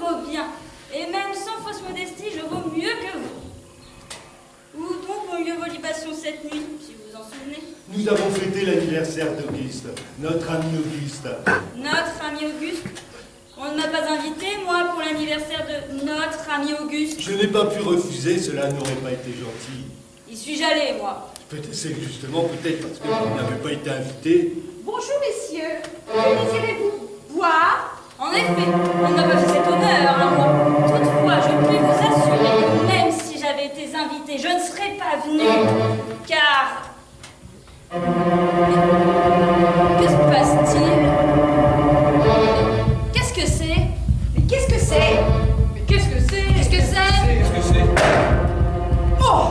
vaux bien. Et même sans fausse modestie, je vaux mieux que vous. Où donc ont lieu vos libations cette nuit, si vous vous en souvenez? Nous avons fêté l'anniversaire d'Auguste, notre ami Auguste. Notre ami Auguste? On ne m'a pas invité, moi, pour l'anniversaire de notre ami Auguste. Je n'ai pas pu refuser, cela n'aurait pas été gentil. Y suis-je allée, moi? C'est justement peut-être parce que vous n'avez pas été invité. Bonjour, messieurs. Que désirez-vous boire? En effet, on ne m'a pas fait cet honneur à moi. Toutefois, je puis vous assurer, même si j'avais été invitée, je ne serais pas venue, car... Que se passe-t-il? Qu'est-ce que c'est? Mais qu'est-ce que c'est? Mais qu'est-ce que c'est? Qu'est-ce que c'est? Qu'est-ce que c'est? Oh!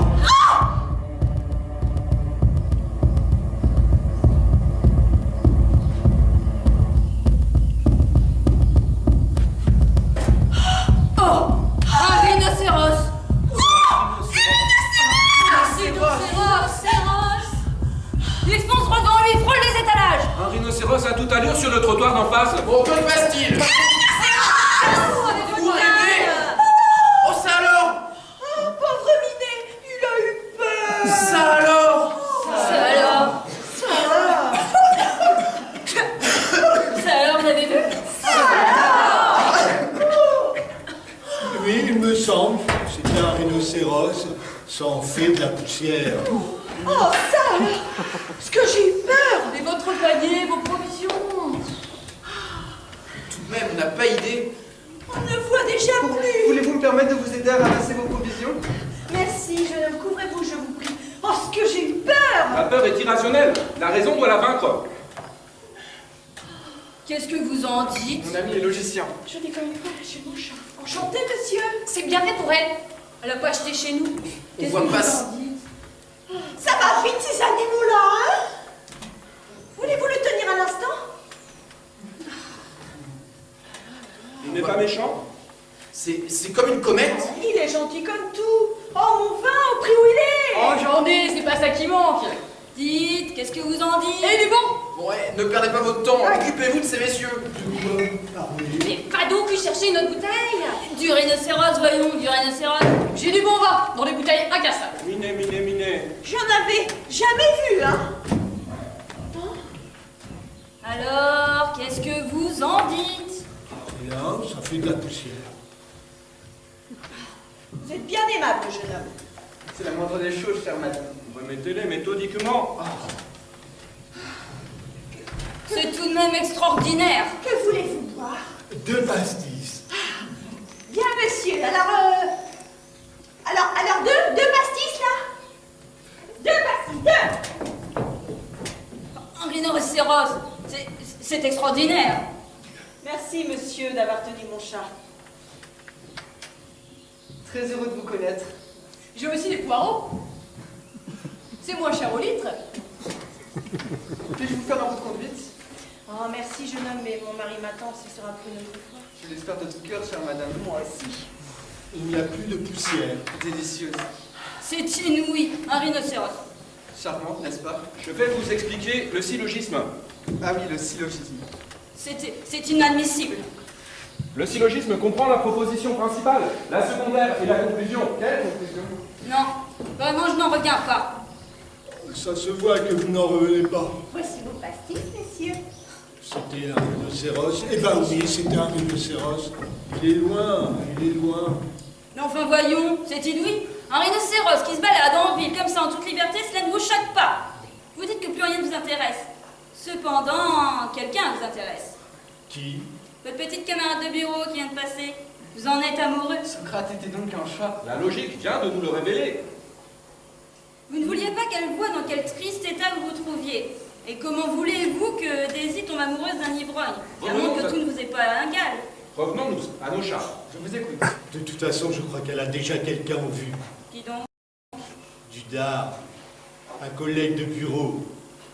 Un rhinocéros! Il fonce devant lui, frôle les étalages! Un rhinocéros à toute allure sur le trottoir d'en face. Bon, que se passe-t-il? Vous rêvez? Oh, ça alors? Oh, pauvre Minet, il a eu peur. Ça alors? Ça alors? Ça alors, vous avez vu? Oui, il me semble, c'était un rhinocéros, ça en fait de la poussière. Oh, ça alors. Ce que j'ai eu peur. Et votre panier, vos provisions? Tout de même, on n'a pas idée. On ne voit déjà plus. Voulez-vous me permettre de vous aider à ramasser vos provisions? Merci, jeune homme, couvrez-vous, je vous prie. Oh, ce que j'ai eu peur. La peur est irrationnelle. La raison doit la vaincre. Qu'est-ce que vous en dites? Mon ami est logicien. Je n'ai quand même pas lâché mon chat. Enchanté, monsieur. C'est bien fait pour elle. Elle a pas acheté chez nous. On voit passe. Ça va vite, ces animaux-là, hein? Voulez-vous le tenir un instant? Il n'est pas méchant. C'est comme une comète. Il est gentil comme tout. Oh, mon vin, au prix où il est. Oh, j'en ai, c'est pas ça qui manque. Dites, qu'est-ce que vous en dites? Et du bon? Bon, ouais, ne perdez pas votre temps. Occupez-vous de ces messieurs. Mais pas donc lui chercher une autre bouteille? Du rhinocéros, voyons, du rhinocéros. J'ai du bon vin dans les bouteilles incassables. Minet. J'en avais jamais vu, hein? Alors, qu'est-ce que vous en dites? Rien, ça fait de la poussière. Vous êtes bien aimable, jeune homme. C'est la moindre des choses, chère madame. Remettez-les méthodiquement. C'est tout de même extraordinaire. Que voulez-vous boire? 2 pastis. Bien, monsieur. Alors, deux pastis, là? 2 pastis, 2. Un rhinocéros, c'est extraordinaire. Merci, monsieur, d'avoir tenu mon chat. Très heureux de vous connaître. J'ai aussi des poireaux. C'est moins cher au litre. Puis-je vous faire un peu de conduite? Oh, merci, jeune homme, mais mon mari m'attend, ce sera pour une autre fois. Je l'espère de tout cœur, chère madame. Moi aussi. Il n'y a plus de poussière. Délicieuse. C'est inouï, un rhinocéros. Charmante, n'est-ce pas? Je vais vous expliquer le syllogisme. Ah oui, le syllogisme. C'est inadmissible. Le syllogisme comprend la proposition principale, la secondaire et la conclusion. Quelle conclusion? Non, vraiment, je n'en reviens pas. Ça se voit que vous n'en revenez pas. Voici vos pastis, messieurs. C'était un rhinocéros. Eh ben oui, c'était un rhinocéros. Il est loin. Mais enfin, voyons, c'est inouï. Un rhinocéros qui se balade en ville comme ça en toute liberté, cela ne vous choque pas. Vous dites que plus rien ne vous intéresse. Cependant, quelqu'un vous intéresse. Qui? Votre petite camarade de bureau qui vient de passer. Vous en êtes amoureux. Socrate était donc un chat. La logique vient de nous le révéler. Vous ne vouliez pas qu'elle voie dans quel triste état vous vous trouviez. Et comment voulez-vous que Daisy tombe amoureuse d'un ivrogne? Bien montre que tout ne vous est pas égal. Revenons-nous à nos chats. Je vous écoute. De toute façon, je crois qu'elle a déjà quelqu'un en vue. Dis donc. Du dard, un collègue de bureau,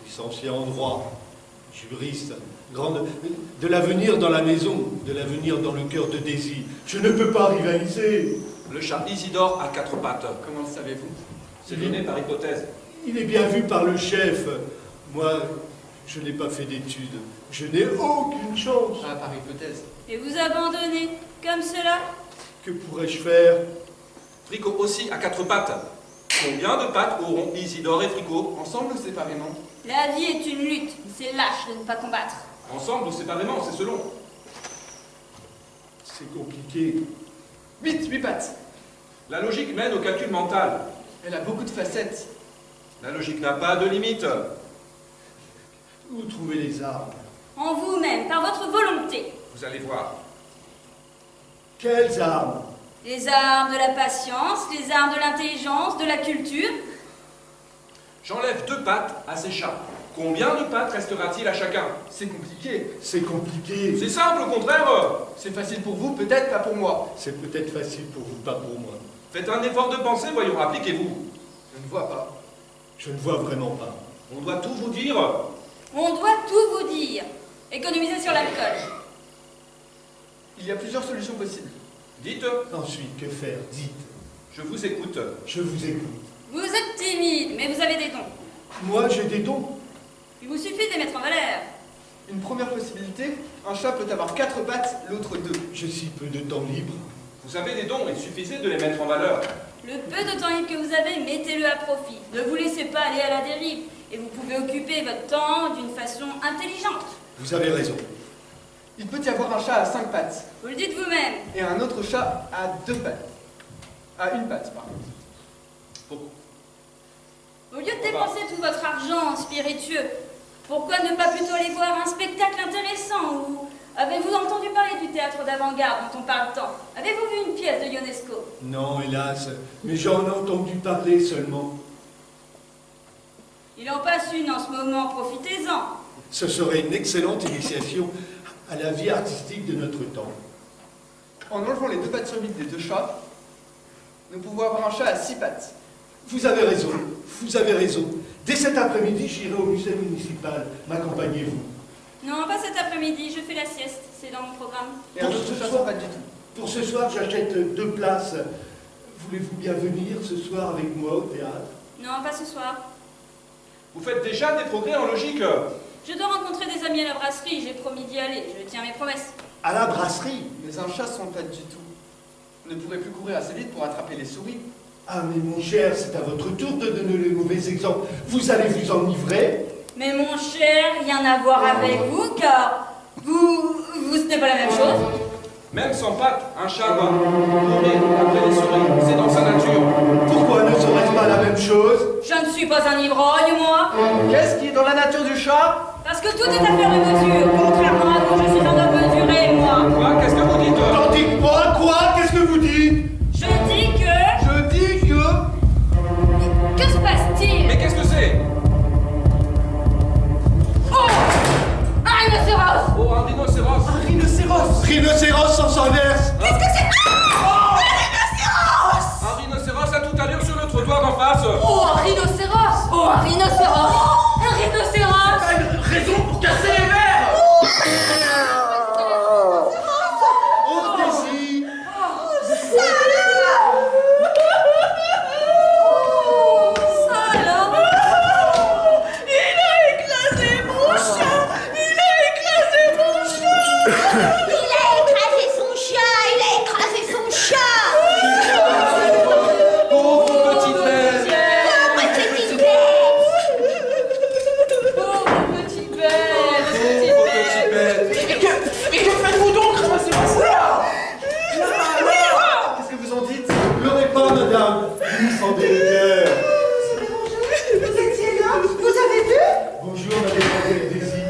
licencié en droit, juriste, de l'avenir dans la maison, de l'avenir dans le cœur de Daisy. Je ne peux pas rivaliser. Le chat Isidore à 4 pattes. Comment le savez-vous? C'est donné par hypothèse. Il est bien vu par le chef. Moi, je n'ai pas fait d'études. Je n'ai aucune chance. Ah, par hypothèse. Et vous abandonnez. Comme cela. Que pourrais-je faire? Fricot aussi à 4 pattes. Combien de pattes auront Isidore et Fricot? Ensemble ou séparément? La vie est une lutte. C'est lâche de ne pas combattre. Ensemble ou séparément, c'est selon. C'est compliqué. 8 pattes. La logique mène au calcul mental. Elle a beaucoup de facettes. La logique n'a pas de limite. Où trouver les armes? En vous-même, par votre volonté. Vous allez voir. Quelles armes? Les armes de la patience, les armes de l'intelligence, de la culture. J'enlève 2 pattes à ces chats. Combien de pattes restera-t-il à chacun? C'est compliqué. C'est compliqué. C'est simple, au contraire. C'est facile pour vous, peut-être pas pour moi. C'est peut-être facile pour vous, pas pour moi. Faites un effort de pensée, voyons, appliquez-vous. Je ne vois pas. Je ne vois vraiment pas. On doit tout vous dire. On doit tout vous dire. Économisez sur l'alcool. Il y a plusieurs solutions possibles. Dites, Ensuite, que faire? Dites. je vous écoute. Je vous écoute. Vous êtes timide, mais vous avez des dons. Moi, j'ai des dons. Il vous suffit de les mettre en valeur. Une première possibilité, un chat peut avoir 4 pattes, l'autre 2. J'ai si peu de temps libre. Vous avez des dons, il suffisait de les mettre en valeur. Le peu de temps libre que vous avez, mettez-le à profit. Ne vous laissez pas aller à la dérive. Et vous pouvez occuper votre temps d'une façon intelligente. Vous avez raison. Il peut y avoir un chat à 5 pattes Vous le dites vous-même. et un autre chat à 2 pattes. À 1 patte, par contre. Pourquoi? Au lieu de dépenser tout votre argent spiritueux, pourquoi ne pas plutôt aller voir un spectacle intéressant ou avez-vous entendu parler du théâtre d'avant-garde dont on parle tant? Avez-vous vu une pièce de Ionesco? Non, hélas, mais j'en ai entendu parler seulement. Il en passe une en ce moment, profitez-en. Ce serait une excellente initiation à la vie artistique de notre temps. En enlevant les 2 pattes sur 8 des 2 chats, nous pouvons avoir un chat à 6 pattes. Vous avez raison, vous avez raison. Dès cet après-midi, j'irai au musée municipal. M'accompagnez-vous? Non, pas cet après-midi, je fais la sieste, c'est dans mon programme. Et un Pour autre ce chat soir. sans pattes du tout. Pour ce soir, j'achète 2 places. Voulez-vous bien venir ce soir avec moi au théâtre? Non, pas ce soir. Vous faites déjà des progrès en logique. Je dois rencontrer des amis à la brasserie, j'ai promis d'y aller, je tiens mes promesses. À la brasserie? Mais un chat sans pattes du tout ne pourrait plus courir assez vite pour attraper les souris. Ah, mais mon cher, c'est à votre tour de donner le mauvais exemple. Vous allez vous enivrer? Mais mon cher, rien à voir avec vous, car ce n'est pas la même chose. Même sans pattes, un chat doit courir après les souris. C'est dans sa nature. Pourquoi ne serait-ce pas la même chose? Je ne suis pas un ivrogne, moi. Qu'est-ce qui est dans la nature du chat? Parce que tout est affaire de mesure. Contrairement à vous, je suis un homme mesuré, moi. Quoi? Qu'est-ce que vous dites? Tandis que moi, quoi? Qu'est-ce que vous dites? Je dis que... Je dis que... Que se passe-t-il? Mais qu'est-ce que c'est? Oh! Un rhinocéros! Oh, un rhinocéros. Un rhinocéros! Rhinocéros sans inverse. Qu'est-ce que c'est? Un rhinocéros à toute allure sur le trottoir d'en face. Oh, un rhinocéros! Oh, un rhinocéros! Un rhinocéros! Une raison pour casser les verres! Oh, Daisy. Ça alors? Il a écrasé mon chat! Il a écrasé mon chat! Il a écrasé son chat! Il a écrasé son chat! Pauvre petite bête! Petite bête! Pauvre petit bête! Pauvre petite bête! Mais que faites-vous donc? Ramassez mon chat! Qu'est-ce que vous en dites? Pleurez pas, madame. Vous me fendez le cœur. Vous étiez là? Vous avez vu? Bonjour, mademoiselle Daisy.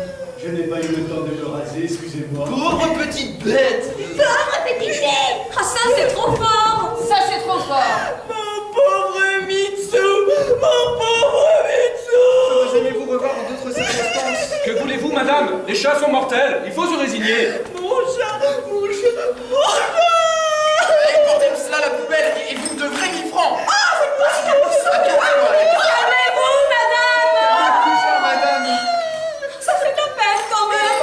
Je n'ai pas eu le temps de me raser, excusez-moi. Pauvre petite bête! Pauvre petite bête! Ah, ça c'est trop fort! Ça c'est trop fort! Mon pauvre Mitsou! Mon pauvre Mitsou! Vous aimez-vous revoir en d'autres circonstances? Que voulez-vous, madame? Les chats sont mortels. Il faut se résigner. Mon chat! Mon chat! Mon chat! Allez, portez cela à la poubelle et vous me devrez 1000 francs! Calmez-vous, madame! Chère madame! Ça fait de la peine quand même!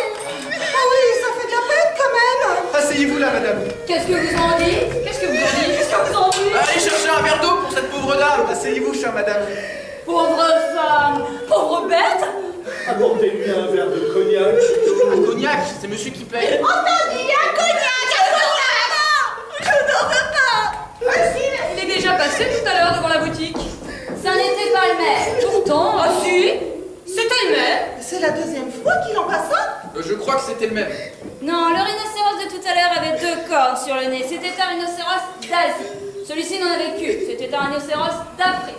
Ah oui, ça fait de la peine quand même! Asseyez-vous là, madame! Qu'est-ce que vous en dites? Qu'est-ce que vous en dites? Qu'est-ce que vous en dites? Allez chercher un verre d'eau pour cette pauvre dame! Asseyez-vous, chère madame! Pauvre femme! Pauvre bête! Apportez-lui un verre de cognac. Un cognac, c'est monsieur qui paye! Entendu, un cognac! Un cognac! Je crois que c'était le même. Non, le rhinocéros de tout à l'heure avait 2 cornes sur le nez. C'était un rhinocéros d'Asie. Celui-ci n'en avait qu'une. C'était un rhinocéros d'Afrique.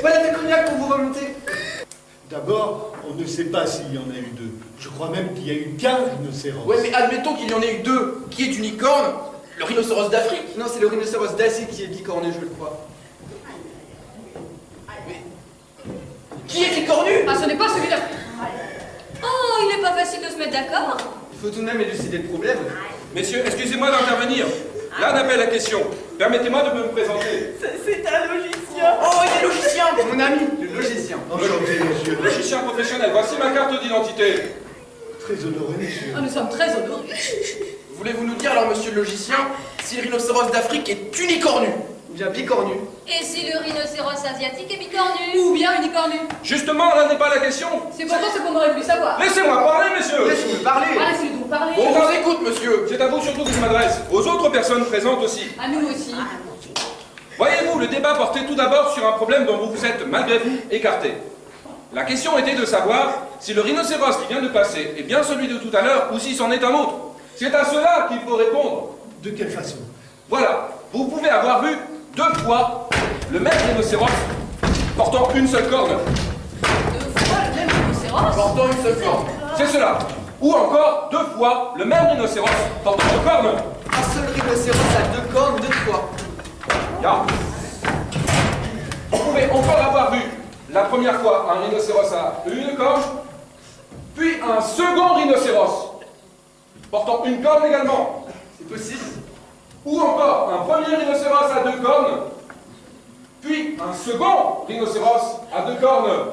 Voilà des cognacs pour vous remonter. D'abord, on ne sait pas s'il y en a eu 2. Je crois même qu'il y a eu qu'un rhinocéros. Ouais, mais admettons qu'il y en ait eu 2. Qui est unicorne? Le rhinocéros d'Afrique? Non, c'est le rhinocéros d'Asie qui est bicorné, je le crois. Mais... Qui est bicornu? Ah, ce n'est pas celui d'Afrique. Oh, il n'est pas facile de se mettre d'accord. Il faut tout de même élucider le problème. Messieurs, excusez-moi d'intervenir. Là n'appelle la question. Permettez-moi de me présenter. C'est un logicien. Oh, il est logicien! Mon ami, le logicien. Enchanté, monsieur. Logicien professionnel, voici ma carte d'identité. Très honoré, monsieur. Ah, nous sommes très honorés. Voulez-vous nous dire alors, monsieur le logicien, si le rhinocéros d'Afrique est unicornu? Ou bien bicornu? Et si le rhinocéros asiatique est bicornu? Ou bien unicornu. Justement, là n'est pas la question. C'est pourtant ce qu'on aurait voulu savoir. Laissez-moi parler, messieurs. Laissez-moi parler. Ah, laissez-le donc parler. Bon, On vous écoute, monsieur. c'est à vous surtout que je m'adresse. Aux autres personnes présentes aussi. À nous aussi. Voyez-vous, le débat portait tout d'abord sur un problème dont vous vous êtes, malgré vous, écarté. La question était de savoir si le rhinocéros qui vient de passer est bien celui de tout à l'heure ou si c'en est un autre. C'est à cela qu'il faut répondre. De quelle façon? Voilà, vous pouvez avoir vu 2 fois le même rhinocéros portant une seule corne. 2 fois le même rhinocéros. Portant une seule corne. C'est cela. Ou encore 2 fois le même rhinocéros portant 2 cornes. Un seul rhinocéros a 2 cornes 2 fois. Ya. Vous pouvez encore avoir vu la première fois un rhinocéros à une corne, puis un second rhinocéros portant une corne également. C'est possible. Ou encore un premier rhinocéros à 2 cornes, puis un second rhinocéros à 2 cornes.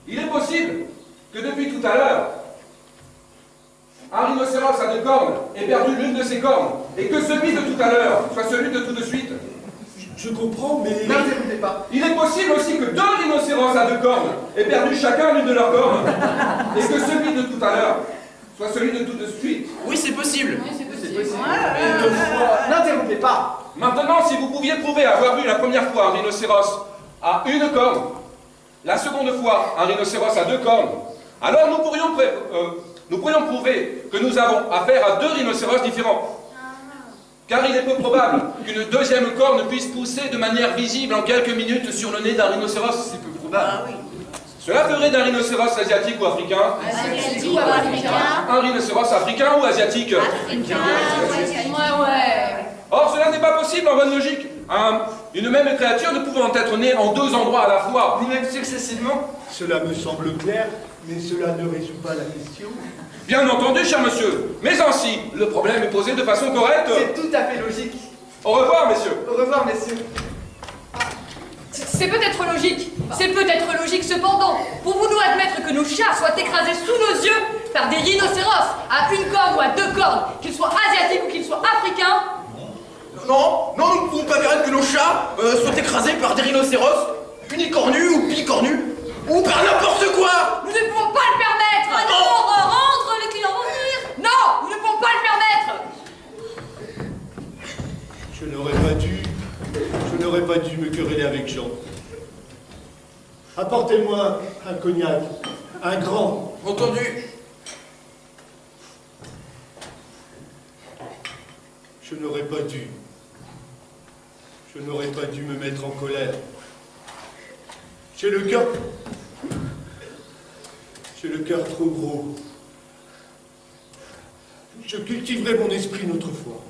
Il est possible que depuis tout à l'heure, un rhinocéros à 2 cornes ait perdu l'une de ses cornes, et que celui de tout à l'heure soit celui de tout de suite. Je comprends, mais... N'interrompez pas. Il est possible aussi que 2 rhinocéros à 2 cornes aient perdu chacun l'une de leurs cornes, et que celui de tout à l'heure soit celui de tout de suite. Oui, c'est possible. Oui, c'est possible. Et 2 fois. N'interrompez pas. Maintenant, si vous pouviez prouver avoir vu la première fois un rhinocéros à une corne, la seconde fois un rhinocéros à 2 cornes, alors nous pourrions prouver que nous avons affaire à 2 rhinocéros différents. Car il est peu probable qu'une deuxième corne puisse pousser de manière visible en quelques minutes sur le nez d'un rhinocéros. C'est peu probable. Cela ferait d'un rhinocéros asiatique ou africain Asiatique ou africain. un rhinocéros africain ou asiatique. Ouais. Or, cela n'est pas possible en bonne logique. Une même créature ne pouvant être née en 2 endroits à la fois. Ni même successivement. Cela me semble clair, mais cela ne résout pas la question. Bien entendu, cher monsieur. Mais ainsi, le problème est posé de façon correcte. C'est tout à fait logique. Au revoir, messieurs. Au revoir, messieurs. C'est peut-être logique. C'est peut-être logique cependant. Pouvons-nous admettre que nos chats soient écrasés sous nos yeux par des rhinocéros à une corne ou à 2 cornes, qu'ils soient asiatiques ou qu'ils soient africains? Non, nous ne pouvons pas permettre que nos chats soient écrasés par des rhinocéros, unicornus ou bicornus, ou par n'importe quoi. Nous ne pouvons pas le permettre. Alors, rentre, les clients vont venir. Non, nous ne pouvons pas le permettre. Je n'aurais pas dû me quereller avec Jean. Apportez-moi un cognac, un grand. Entendu. Je n'aurais pas dû. Je n'aurais pas dû me mettre en colère. J'ai le cœur trop gros. Je cultiverai mon esprit une autre fois.